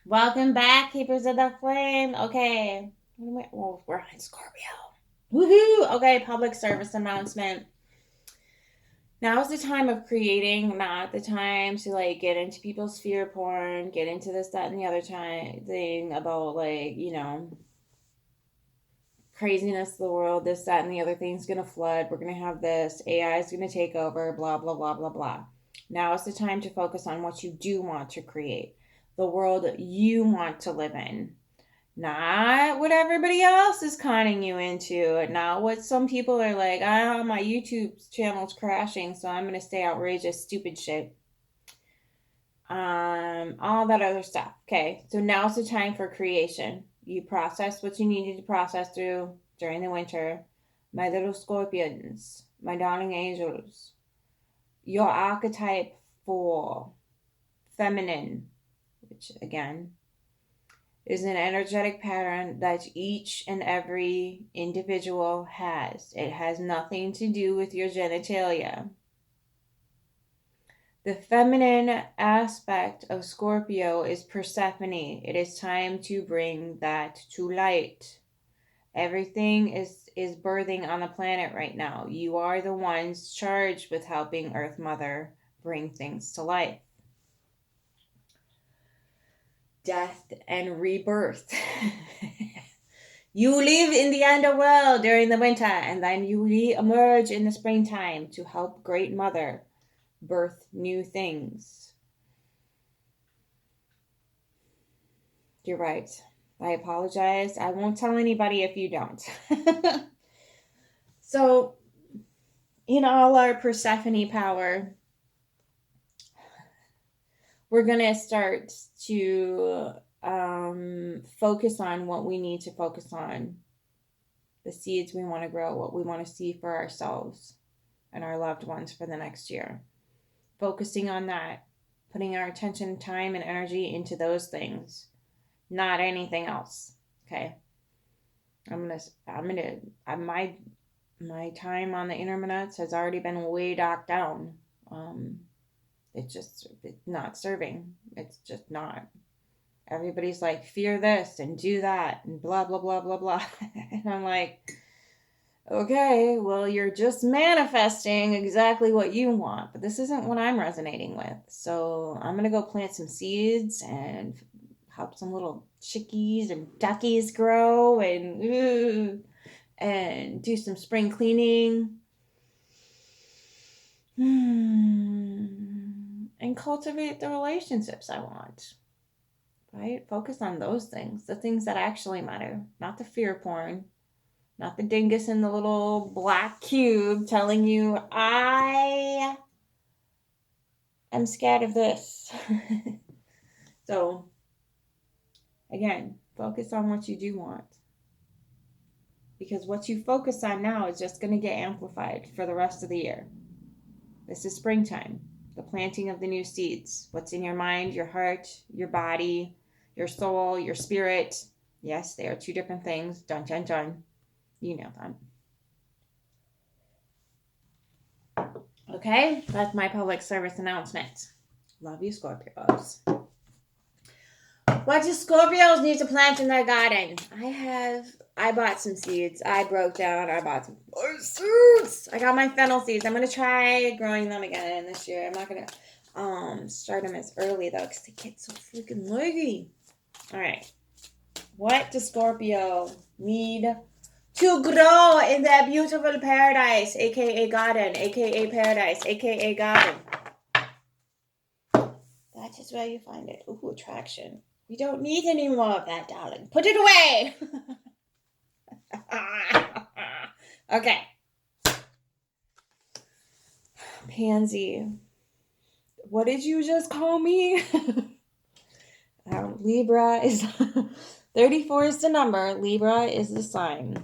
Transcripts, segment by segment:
Welcome back, Keepers of the Flame. Okay. Well, we're on Scorpio. Woohoo! Okay, public service announcement. Now is the time of creating, not the time to like get into people's fear porn, get into this, that, and the other time thing about craziness of the world, this, that, and the other thing's gonna flood. We're gonna have this. AI is gonna take over, blah, blah, blah, blah, blah. Now is the time to focus on what you do want to create, the world you want to live in. Not what everybody else is conning you into. Not what some people are like, my YouTube channel's crashing, so I'm going to say outrageous, stupid shit. All that other stuff. Okay, so now's the time for creation. You process what you needed to process through during the winter. My little scorpions, my darling angels, your archetype for feminine, which again is an energetic pattern that each and every individual has. It has nothing to do with your genitalia. The feminine aspect of Scorpio is Persephone. It is time to bring that to light. Everything is birthing on the planet right now. You are the ones charged with helping Earth Mother bring things to life. Death and rebirth. You live in the underworld during the winter, and then you re-emerge in the springtime to help Great Mother birth new things. You're right. I apologize. I won't tell anybody if you don't. So, in all our Persephone power, we're going to start to focus on what we need to focus on, the seeds we want to grow, what we want to see for ourselves and our loved ones for the next year. Focusing on that, putting our attention, time, and energy into those things, not anything else. Okay. My time on the internets has already been way docked down. It's not serving. It's just not. Everybody's like, fear this and do that and blah, blah, blah, blah, blah. And I'm like, okay, well, you're just manifesting exactly what you want, but this isn't what I'm resonating with. So I'm going to go plant some seeds and help some little chickies and duckies grow and do some spring cleaning. And cultivate the relationships I want. Right? Focus on those things, the things that actually matter, not the fear porn, not the dingus in the little black cube telling you, I am scared of this. So, again, focus on what you do want. Because what you focus on now is just going to get amplified for the rest of the year. This is springtime, the planting of the new seeds. What's in your mind, your heart, your body, your soul, your spirit. Yes, they are two different things. Dun, dun, dun. You know that. Okay, that's my public service announcement. Love you, Scorpios. What do Scorpios need to plant in their garden? I bought some seeds. I broke down. I bought some seeds. I got my fennel seeds. I'm going to try growing them again this year. I'm not going to start them as early, though, because they get so freaking leggy. All right. What does Scorpio need to grow in their beautiful paradise, a.k.a. garden, a.k.a. paradise, a.k.a. garden? That is where you find it. Ooh, attraction. We don't need any more of that, darling. Put it away. Okay. Pansy. What did you just call me? Libra is 34 is the number. Libra is the sign.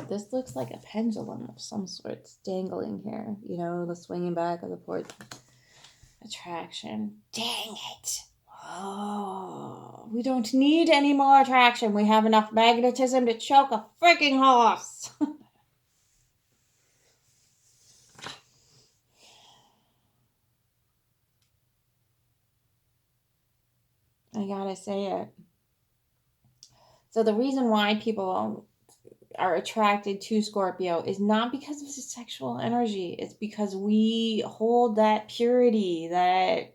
This looks like a pendulum of some sort. It's dangling here. You know, the swinging back of the port. Attraction. Dang it. Oh, we don't need any more attraction. We have enough magnetism to choke a freaking horse. I gotta say it. So the reason why people are attracted to Scorpio is not because of the sexual energy. It's because we hold that purity, that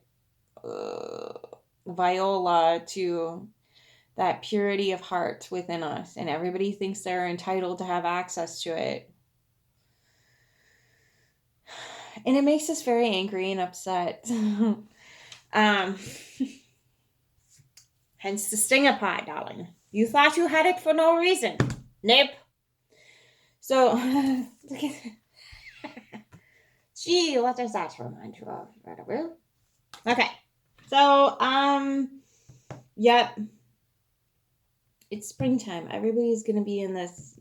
viola to that purity of heart within us. And everybody thinks they're entitled to have access to it. And it makes us very angry and upset. Hence the stinger pot, darling. You thought you had it for no reason. Nope. So, gee, what does that remind you of? Okay. So, yep. It's springtime. Everybody's going to be in this,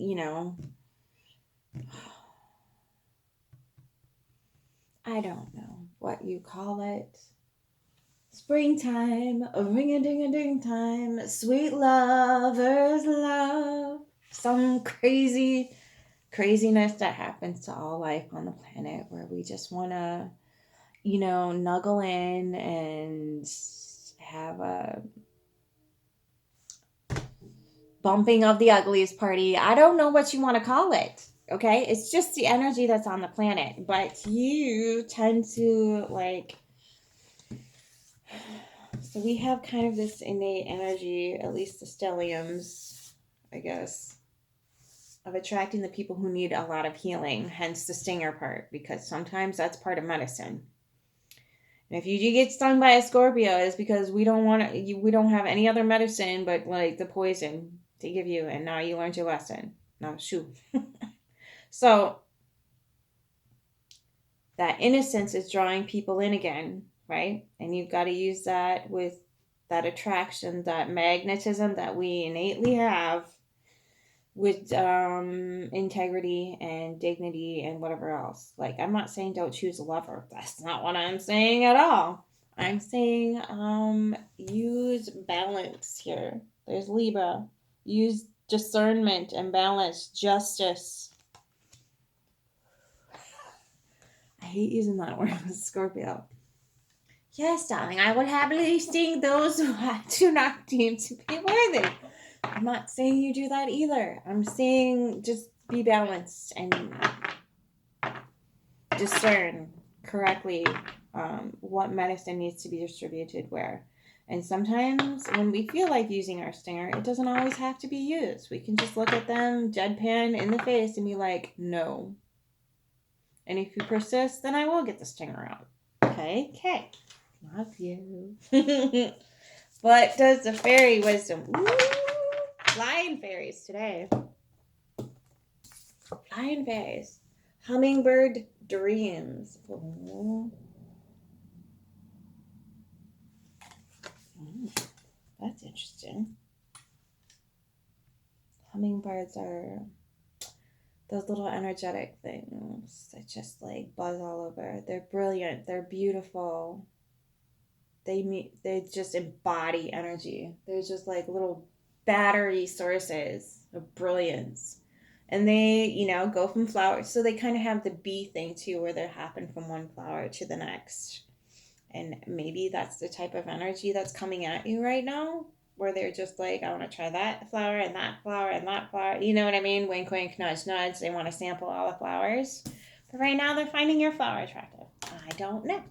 I don't know what you call it. Springtime, a ring-a-ding-a-ding time, sweet lovers love. Some craziness that happens to all life on the planet where we just want to, snuggle in and have a bumping of the ugliest party. I don't know what you want to call it. Okay, it's just the energy that's on the planet, but you tend to so we have kind of this innate energy, at least the stelliums, I guess, of attracting the people who need a lot of healing, hence the stinger part, because sometimes that's part of medicine. And if you do get stung by a Scorpio, it's because we don't have any other medicine but the poison to give you, and now you learned your lesson. Now shoot. So that innocence is drawing people in again, right? And you've got to use that with that attraction, that magnetism that we innately have with integrity and dignity and whatever else. I'm not saying don't choose a lover. That's not what I'm saying at all. I'm saying use balance here. There's Libra. Use discernment and balance, justice. I hate using that word with Scorpio. Yes, darling, I would happily sting those who I do not deem to be worthy. I'm not saying you do that either. I'm saying just be balanced and discern correctly what medicine needs to be distributed where. And sometimes when we feel like using our stinger, it doesn't always have to be used. We can just look at them deadpan in the face and be like, no. And if you persist, then I will get the stinger out. Okay. Love you. What does the fairy wisdom? Ooh, flying fairies today. Flying fairies. Hummingbird dreams. That's interesting. Hummingbirds are those little energetic things that just buzz all over. They're brilliant. They're beautiful. They just embody energy. They're just little battery sources of brilliance. And they, go from flowers. So they kind of have the bee thing too, where they're hopping from one flower to the next. And maybe that's the type of energy that's coming at you right now, where they're just I want to try that flower and that flower and that flower. You know what I mean? Wink, wink, nudge, nudge. They want to sample all the flowers. But right now they're finding your flower attractive. I don't know.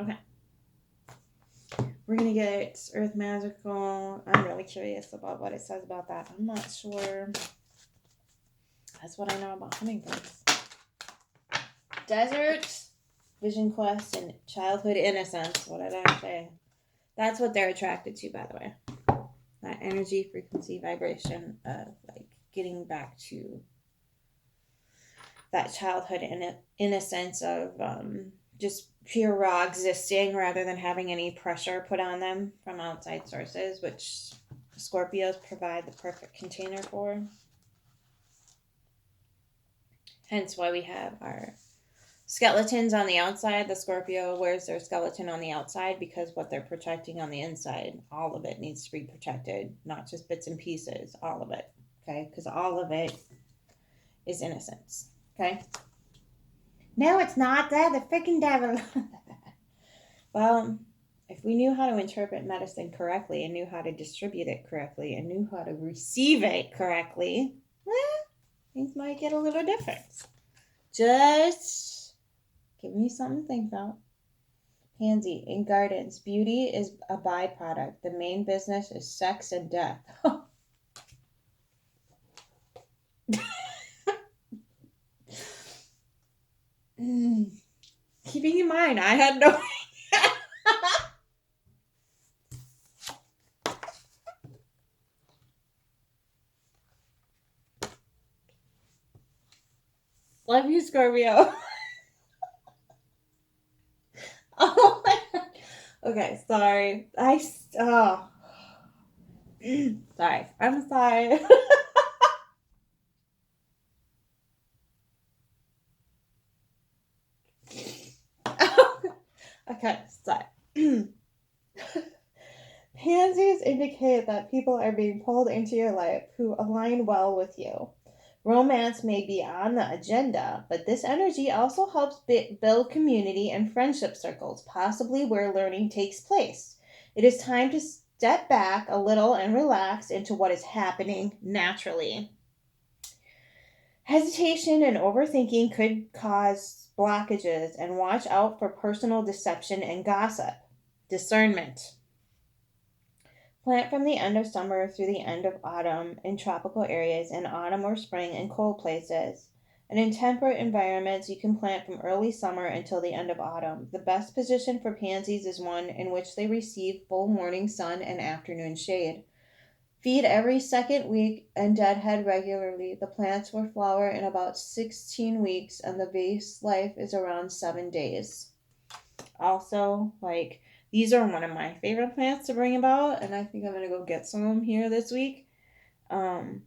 Okay. We're going to get Earth Magical. I'm really curious about what it says about that. I'm not sure. That's what I know about hummingbirds. Desert, Vision Quest, and Childhood Innocence. What did I say? That's what they're attracted to, by the way. That energy, frequency, vibration of getting back to that childhood innocence of just pure raw existing rather than having any pressure put on them from outside sources, which Scorpios provide the perfect container for. Hence why we have our skeletons on the outside. The Scorpio wears their skeleton on the outside because what they're protecting on the inside, all of it needs to be protected, not just bits and pieces, all of it, okay? Because all of it is innocence, okay? No, it's not that. The freaking devil. Well, If we knew how to interpret medicine correctly and knew how to distribute it correctly and knew how to receive it correctly, things might get a little different. Just give me something to think about. Pansy, in gardens, beauty is a byproduct. The main business is sex and death. Keeping in mind, I had no idea. Love you, Scorpio. Oh my God. Okay, sorry. Sorry. I'm sorry. Okay, sorry. Pansies indicate that people are being pulled into your life who align well with you. Romance may be on the agenda, but this energy also helps build community and friendship circles, possibly where learning takes place. It is time to step back a little and relax into what is happening naturally. Hesitation and overthinking could cause blockages, and watch out for personal deception and gossip. Discernment. Plant from the end of summer through the end of autumn in tropical areas, in autumn or spring in cold places. And in temperate environments, you can plant from early summer until the end of autumn. The best position for pansies is one in which they receive full morning sun and afternoon shade. Feed every second week and deadhead regularly. The plants will flower in about 16 weeks, and the base life is around 7 days. Also, these are one of my favorite plants to bring about, and I think I'm going to go get some of them here this week. The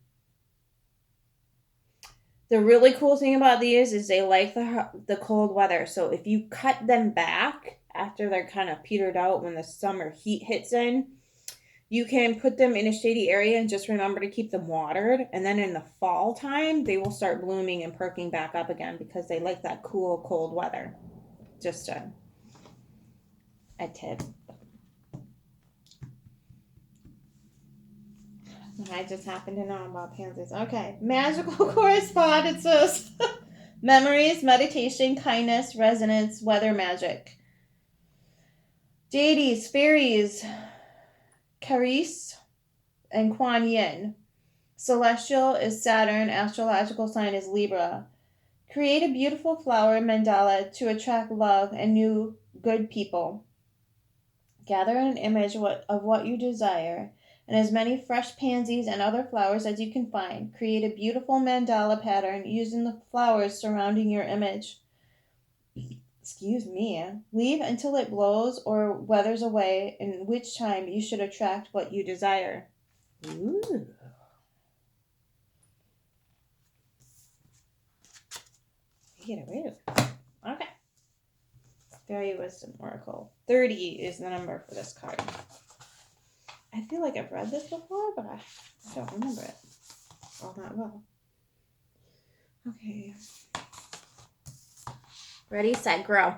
really cool thing about these is they like the cold weather. So if you cut them back after they're kind of petered out when the summer heat hits in, you can put them in a shady area and just remember to keep them watered. And then in the fall time, they will start blooming and perking back up again because they like that cool, cold weather. Just a tip. I just happen to know about pansies. Okay. Magical correspondences. Memories, meditation, kindness, resonance, weather magic. Deities, fairies, Caris, and Kuan Yin. Celestial is Saturn. Astrological sign is Libra. Create a beautiful flower mandala to attract love and new good people. Gather an image of what you desire and as many fresh pansies and other flowers as you can find. Create a beautiful mandala pattern using the flowers surrounding your image. Excuse me. Leave until it blows or weathers away, in which time you should attract what you desire. Ooh. Okay. Fairy Wisdom Oracle. 30 is the number for this card. I feel like I've read this before, but I don't remember it all that well. Okay. Ready, set, grow.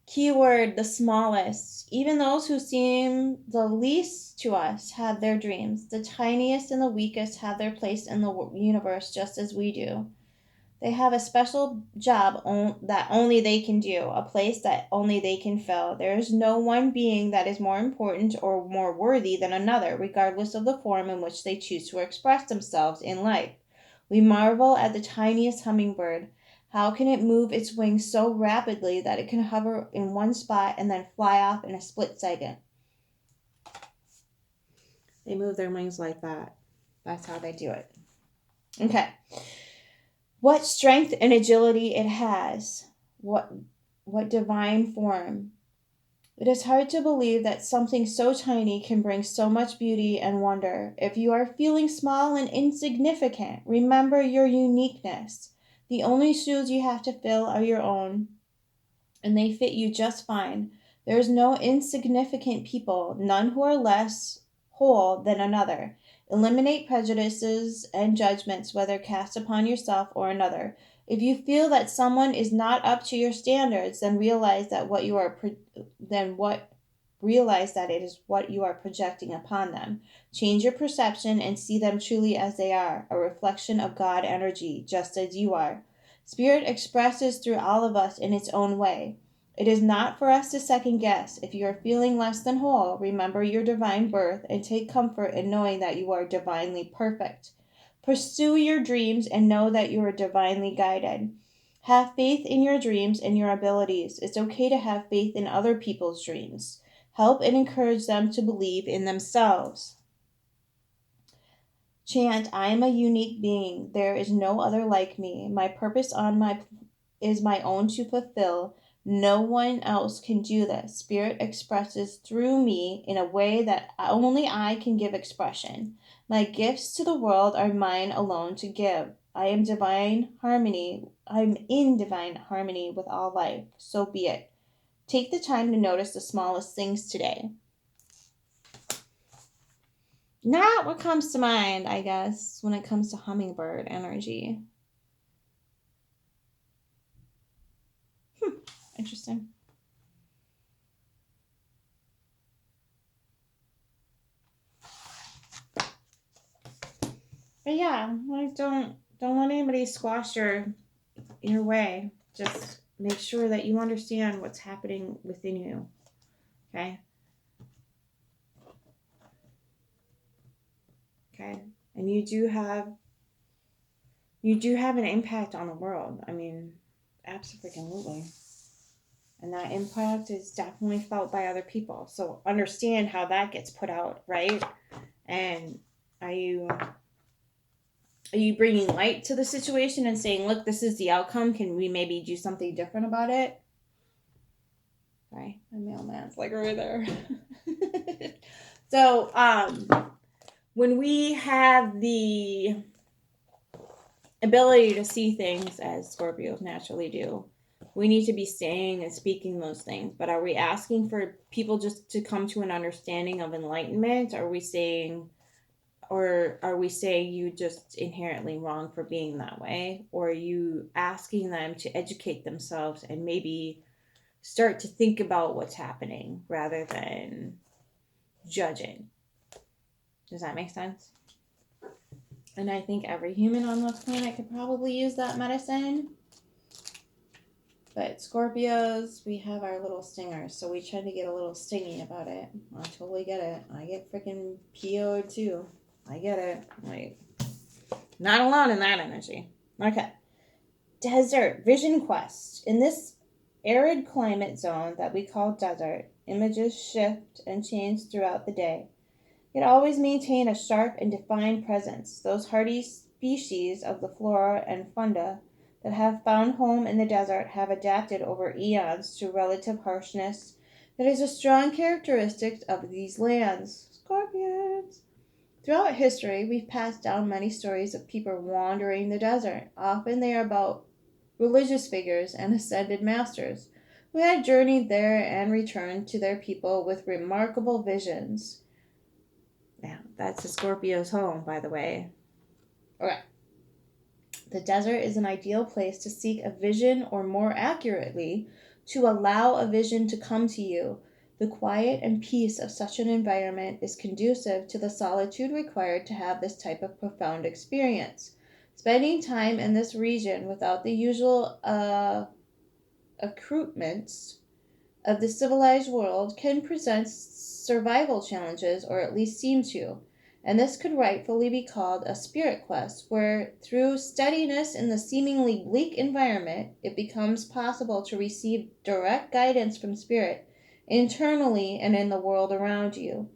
Keyword, the smallest. Even those who seem the least to us have their dreams. The tiniest and the weakest have their place in the universe just as we do. They have a special job that only they can do, a place that only they can fill. There is no one being that is more important or more worthy than another, regardless of the form in which they choose to express themselves in life. We marvel at the tiniest hummingbird. How can it move its wings so rapidly that it can hover in one spot and then fly off in a split second? They move their wings like that. That's how they do it. Okay. What strength and agility it has. What divine form. It is hard to believe that something so tiny can bring so much beauty and wonder. If you are feeling small and insignificant, remember your uniqueness. The only shoes you have to fill are your own, and they fit you just fine. There is no insignificant people, none who are less whole than another. Eliminate prejudices and judgments, whether cast upon yourself or another. If you feel that someone is not up to your standards, then realize that what realize that it is what you are projecting upon them. Change your perception and see them truly as they are, a reflection of God energy, just as you are. Spirit expresses through all of us in its own way. It is not for us to second guess. If you are feeling less than whole, remember your divine birth and take comfort in knowing that you are divinely perfect. Pursue your dreams and know that you are divinely guided. Have faith in your dreams and your abilities. It's okay to have faith in other people's dreams. Help and encourage them to believe in themselves. Chant, I am a unique being. There is no other like me. My purpose is my own to fulfill. No one else can do this. Spirit expresses through me in a way that only I can give expression. My gifts to the world are mine alone to give. I am divine harmony. I'm in divine harmony with all life. So be it. Take the time to notice the smallest things today. Not what comes to mind, I guess, when it comes to hummingbird energy. Interesting. But yeah, like don't let anybody squash your way. Just make sure that you understand what's happening within you. Okay? Okay. And you do have an impact on the world. I mean, absolutely. And that impact is definitely felt by other people. So understand how that gets put out, right? And are you bringing light to the situation and saying, look, this is the outcome. Can we maybe do something different about it? Sorry, my mailman's like right there. So, when we have the ability to see things as Scorpios naturally do, we need to be saying and speaking those things. But are we asking for people just to come to an understanding of enlightenment? Are we saying you just inherently wrong for being that way? Or are you asking them to educate themselves and maybe start to think about what's happening rather than judging? Does that make sense? And I think every human on this planet could probably use that medicine. But Scorpios, we have our little stingers, so we try to get a little stingy about it. I totally get it. I get freaking PO'd too. I get it. Like, not alone in that energy. Okay. Desert Vision Quest. In this arid climate zone that we call desert, images shift and change throughout the day. Yet always maintain a sharp and defined presence. Those hardy species of the flora and fauna that have found home in the desert have adapted over eons to relative harshness that is a strong characteristic of these lands. Scorpions. Throughout history, we've passed down many stories of people wandering the desert. Often they are about religious figures and ascended masters who had journeyed there and returned to their people with remarkable visions. Yeah, that's a Scorpio's home, by the way. Okay. The desert is an ideal place to seek a vision, or more accurately, to allow a vision to come to you. The quiet and peace of such an environment is conducive to the solitude required to have this type of profound experience. Spending time in this region without the usual accoutrements of the civilized world can present survival challenges, or at least seem to. And this could rightfully be called a spirit quest, where through steadiness in the seemingly bleak environment, it becomes possible to receive direct guidance from spirit, internally and in the world around you.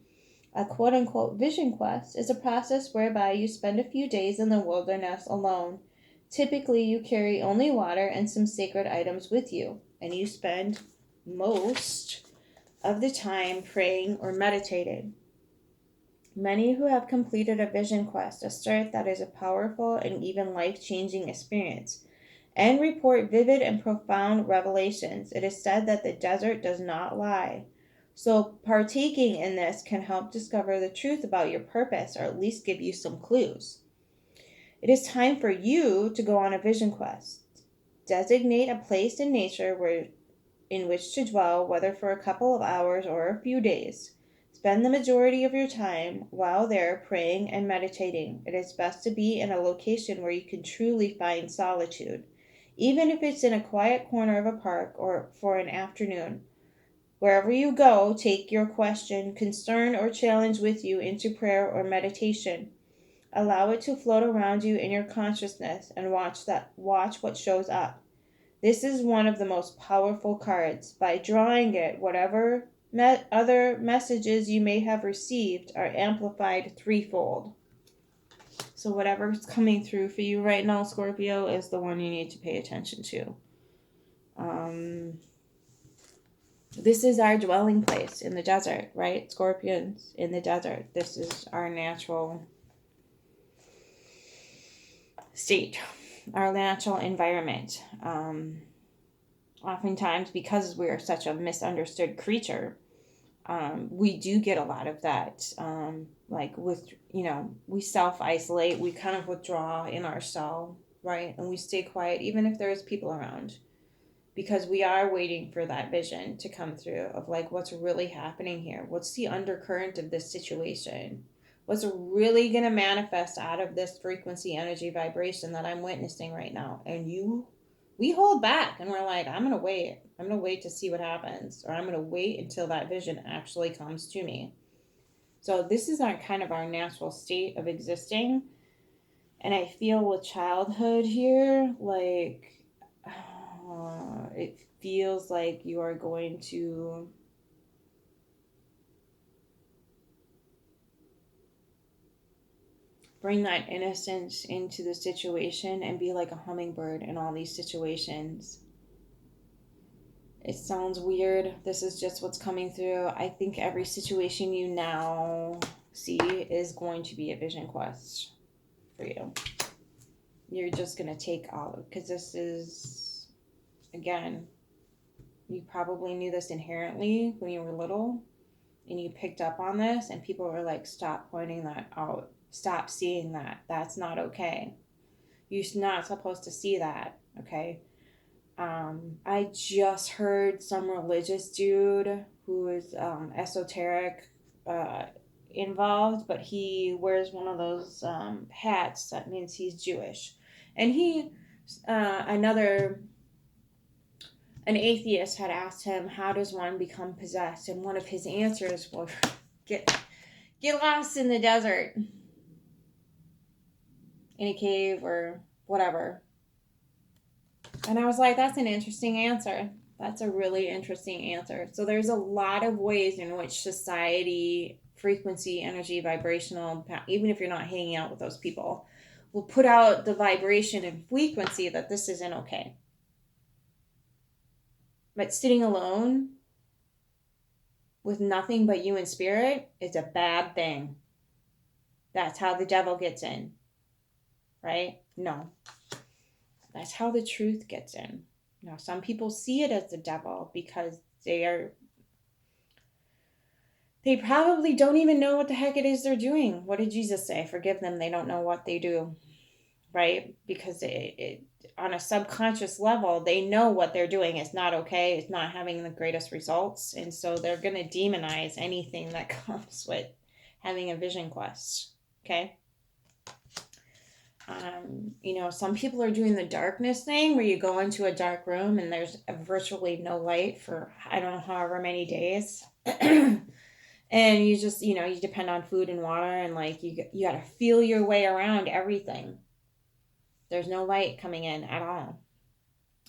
A quote-unquote vision quest is a process whereby you spend a few days in the wilderness alone. Typically, you carry only water and some sacred items with you, and you spend most of the time praying or meditating. Many who have completed a vision quest assert that is a powerful and even life-changing experience and report vivid and profound revelations. It is said that the desert does not lie. So partaking in this can help discover the truth about your purpose, or at least give you some clues. It is time for you to go on a vision quest. Designate a place in nature where in which to dwell, whether for a couple of hours or a few days. Spend the majority of your time while there praying and meditating. It is best to be in a location where you can truly find solitude, even if it's in a quiet corner of a park or for an afternoon. Wherever you go, take your question, concern, or challenge with you into prayer or meditation. Allow it to float around you in your consciousness and watch what shows up. This is one of the most powerful cards. By drawing it, whatever other messages you may have received are amplified threefold. So whatever's coming through for you right now, Scorpio, is the one you need to pay attention to. This is our dwelling place in the desert, right? Scorpions in the desert. This is our natural state, our natural environment. Oftentimes, because we're such a misunderstood creature, we do get a lot of that. Like with, we self-isolate, we kind of withdraw in our cell, right? And we stay quiet, even if there's people around, because we are waiting for that vision to come through of like, what's really happening here? What's the undercurrent of this situation? What's really going to manifest out of this frequency, energy, vibration that I'm witnessing right now? And we hold back and we're like, I'm going to wait. I'm going to wait to see what happens, or I'm going to wait until that vision actually comes to me. So this is our kind of our natural state of existing. And I feel with childhood here, like, it feels like you are going to bring that innocence into the situation and be like a hummingbird in all these situations. It sounds weird. This is just what's coming through. I think every situation you now see is going to be a vision quest for you. You're just going to take all, because this is, again, you probably knew this inherently when you were little and you picked up on this and people were like, stop pointing that out. Stop seeing that. That's not okay. You're not supposed to see that, okay? I just heard some religious dude who is esoteric involved, but he wears one of those hats that means he's Jewish. And an atheist had asked him, how does one become possessed? And one of his answers was, get lost in the desert, in a cave or whatever. And I was like, that's an interesting answer. That's a really interesting answer. So there's a lot of ways in which society, frequency, energy, vibrational, even if you're not hanging out with those people, will put out the vibration and frequency that this isn't okay. But sitting alone with nothing but you in spirit is a bad thing. That's how the devil gets in. Right? No. That's how the truth gets in. Now, some people see it as the devil because they probably don't even know what the heck it is they're doing. What did Jesus say? Forgive them. They don't know what they do. Right? Because on a subconscious level, they know what they're doing is not okay. It's not having the greatest results. And so they're going to demonize anything that comes with having a vision quest. Okay? Some people are doing the darkness thing where you go into a dark room and there's virtually no light for, I don't know, however many days. And you just, you depend on food and water and like you got to feel your way around everything. There's no light coming in at all.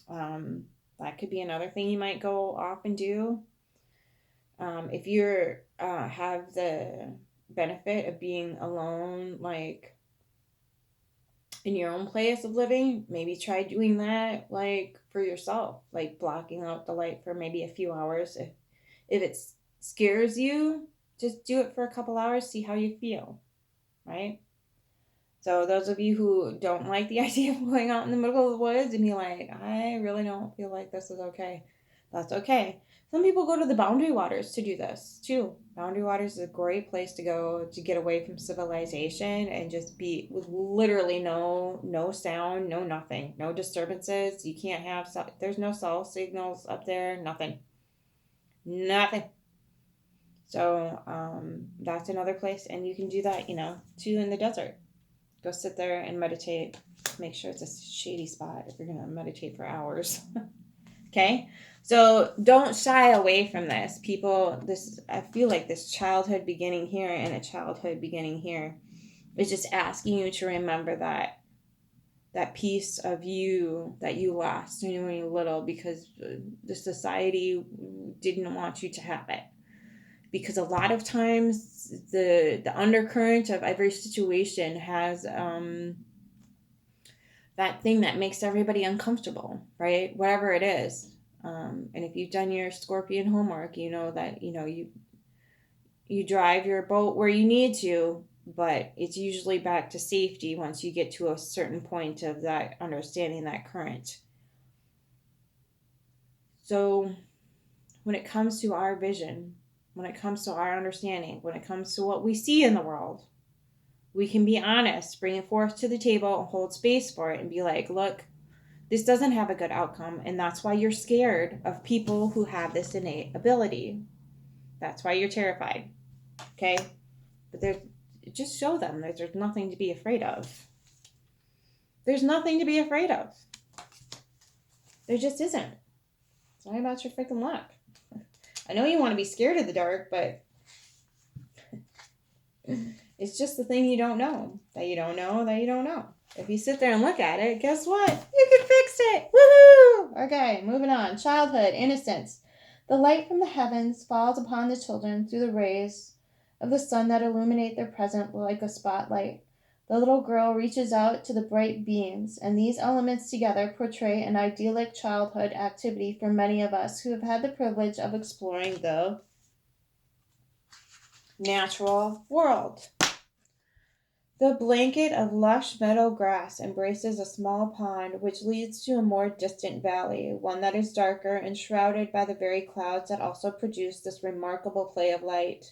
That could be another thing you might go off and do. If you're have the benefit of being alone, like in your own place of living, maybe try doing that like for yourself, like blocking out the light for maybe a few hours. If it scares you, just do it for a couple hours, see how you feel, right? So those of you who don't like the idea of going out in the middle of the woods and be like, I really don't feel like this is okay, That's okay. Some people go to the boundary waters to do this too. Boundary waters is a great place to go to get away from civilization and just be with literally no sound, no nothing, no disturbances. You can't have there's no cell signals up there, nothing. Nothing. So that's another place, and you can do that, too, in the desert. Go sit there and meditate. Make sure it's a shady spot if you're gonna meditate for hours. Okay? So don't shy away from this. People, I feel like this childhood beginning here and a childhood beginning here is just asking you to remember that piece of you that you lost when you were little because the society didn't want you to have it. Because a lot of times the undercurrent of every situation has that thing that makes everybody uncomfortable, right? Whatever it is. And if you've done your Scorpion homework, you know that you drive your boat where you need to, but it's usually back to safety once you get to a certain point of that understanding that current. So when it comes to our vision, when it comes to our understanding, when it comes to what we see in the world, we can be honest, bring it forth to the table, hold space for it, and be like, look, this doesn't have a good outcome, and that's why you're scared of people who have this innate ability. That's why you're terrified. Okay? But just show them that there's nothing to be afraid of. There's nothing to be afraid of. There just isn't. It's not about your freaking luck. I know you want to be scared of the dark, but it's just the thing you don't know. That you don't know, that you don't know. If you sit there and look at it, guess what? You can fix it. Woohoo! Okay, moving on. Childhood, innocence. The light from the heavens falls upon the children through the rays of the sun that illuminate their present like a spotlight. The little girl reaches out to the bright beams, and these elements together portray an idyllic childhood activity for many of us who have had the privilege of exploring the natural world. The blanket of lush meadow grass embraces a small pond which leads to a more distant valley, one that is darker and shrouded by the very clouds that also produce this remarkable play of light.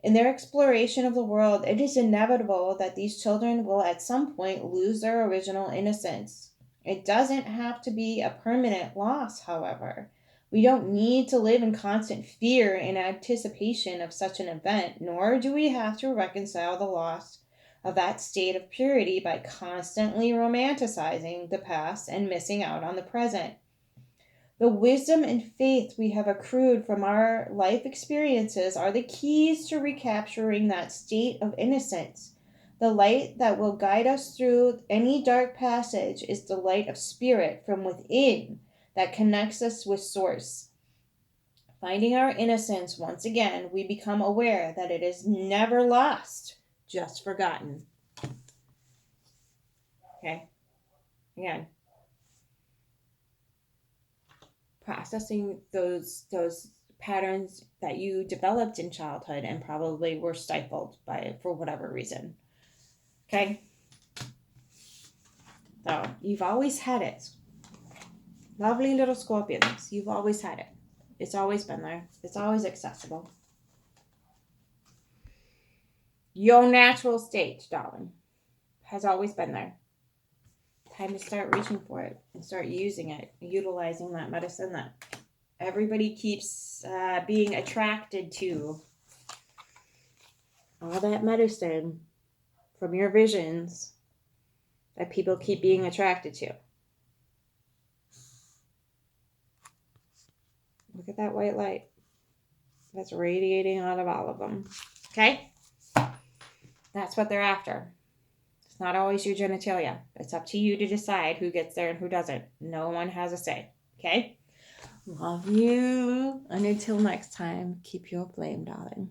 In their exploration of the world, it is inevitable that these children will at some point lose their original innocence. It doesn't have to be a permanent loss, however. We don't need to live in constant fear in anticipation of such an event, nor do we have to reconcile the loss of that state of purity by constantly romanticizing the past and missing out on the present. The wisdom and faith we have accrued from our life experiences are the keys to recapturing that state of innocence. The light that will guide us through any dark passage is the light of spirit from within that connects us with Source. Finding our innocence once again, we become aware that it is never lost, just forgotten. Okay? Again, processing those patterns that you developed in childhood and probably were stifled by it for whatever reason. Okay? So, you've always had it. Lovely little scorpions, you've always had it. It's always been there. It's always accessible. Your natural state, darling, has always been there. Time to start reaching for it and start using it, utilizing that medicine that everybody keeps being attracted to. All that medicine from your visions that people keep being attracted to. Look at that white light that's radiating out of all of them. Okay? That's what they're after. It's not always your genitalia. It's up to you to decide who gets there and who doesn't. No one has a say. Okay? Love you. And until next time, keep your flame, darling.